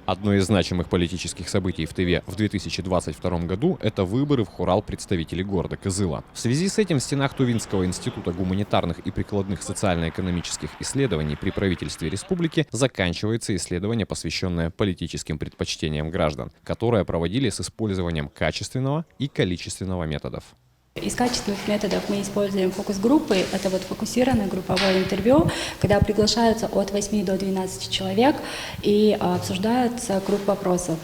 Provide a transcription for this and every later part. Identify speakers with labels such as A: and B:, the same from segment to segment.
A: Одно из значимых политических событий в Тыве в 2022 году – это выборы в хурал представителей города Кызыла. В связи с этим в стенах Тувинского института гуманитарных и прикладных социально-экономических исследований при правительстве республики заканчивается исследование, посвященное политическим предпочтениям граждан, которое проводили с использованием качественного и количественного методов.
B: Из качественных методов мы используем фокус-группы. Это вот фокусированное групповое интервью, когда приглашаются от 8 до 12 человек и обсуждаются круг вопросов.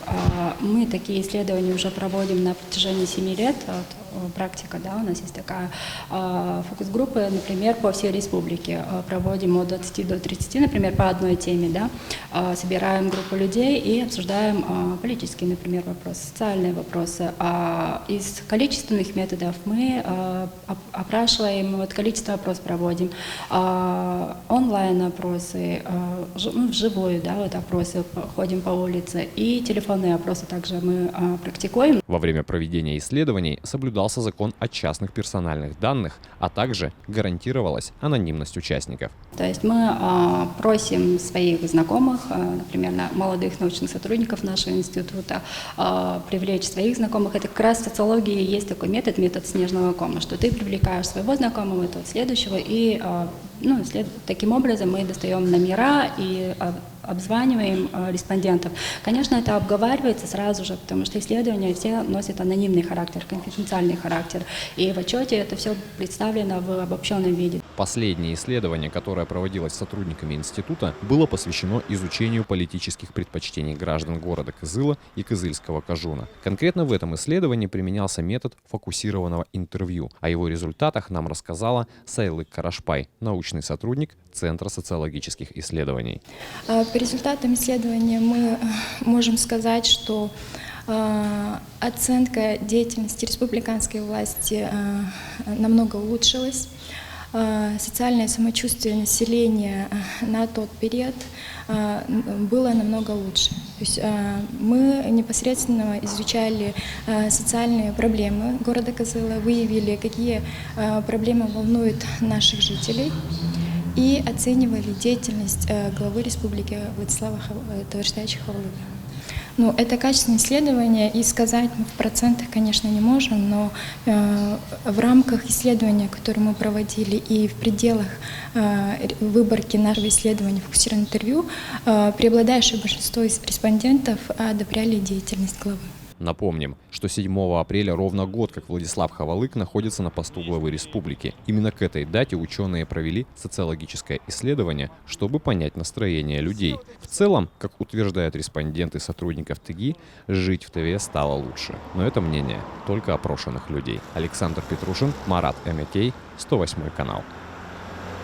B: Мы такие исследования уже проводим на протяжении 7 лет. Практика, да, у нас есть такая фокус-группа, например, по всей республике. Проводим от 20 до 30, например, по одной теме, да, собираем группу людей и обсуждаем политические, например, вопросы, социальные вопросы. Из количественных методов мы опрашиваем, вот количество опросов проводим, онлайн-опросы, вживую, да, вот опросы, ходим по улице, и телефонные опросы также мы практикуем.
A: Во время проведения исследований соблюдался закон о частных персональных данных, а также гарантировалась анонимность участников.
B: То есть мы просим своих знакомых, например, молодых научных сотрудников нашего института, привлечь своих знакомых. Это как раз в социологии есть такой метод снежного кома, что ты привлекаешь своего знакомого, тот следующего, и таким образом мы достаем номера и обзваниваем респондентов. Конечно, это обговаривается сразу же, потому что исследования все носят анонимный характер, конфиденциальный характер. И в отчете это все представлено в обобщенном виде.
A: Последнее исследование, которое проводилось сотрудниками института, было посвящено изучению политических предпочтений граждан города Кызыла и Кызыльского Кажуна. Конкретно в этом исследовании применялся метод фокусированного интервью. О его результатах нам рассказала Сайлык Карашпай, научный сотрудник Центра социологических исследований.
C: По результатам исследования мы можем сказать, что оценка деятельности республиканской власти намного улучшилась. Социальное самочувствие населения на тот период было намного лучше. То есть мы непосредственно изучали социальные проблемы города Кызыла, выявили, какие проблемы волнуют наших жителей, и оценивали деятельность главы республики Владислава Товарищевича Хавалыка. Это качественное исследование, и сказать мы в процентах, конечно, не можем, но в рамках исследования, которое мы проводили, и в пределах выборки нашего исследования фокусированного интервью, преобладающее большинство из респондентов одобряли деятельность главы.
A: Напомним, что 7 апреля ровно год, как Владислав Хавалык находится на посту главы республики. Именно к этой дате ученые провели социологическое исследование, чтобы понять настроение людей. В целом, как утверждают респонденты сотрудников ТГИ, жить в Тыве стало лучше. Но это мнение только опрошенных людей. Александр Петрушин, Марат Эмекей, 108 канал.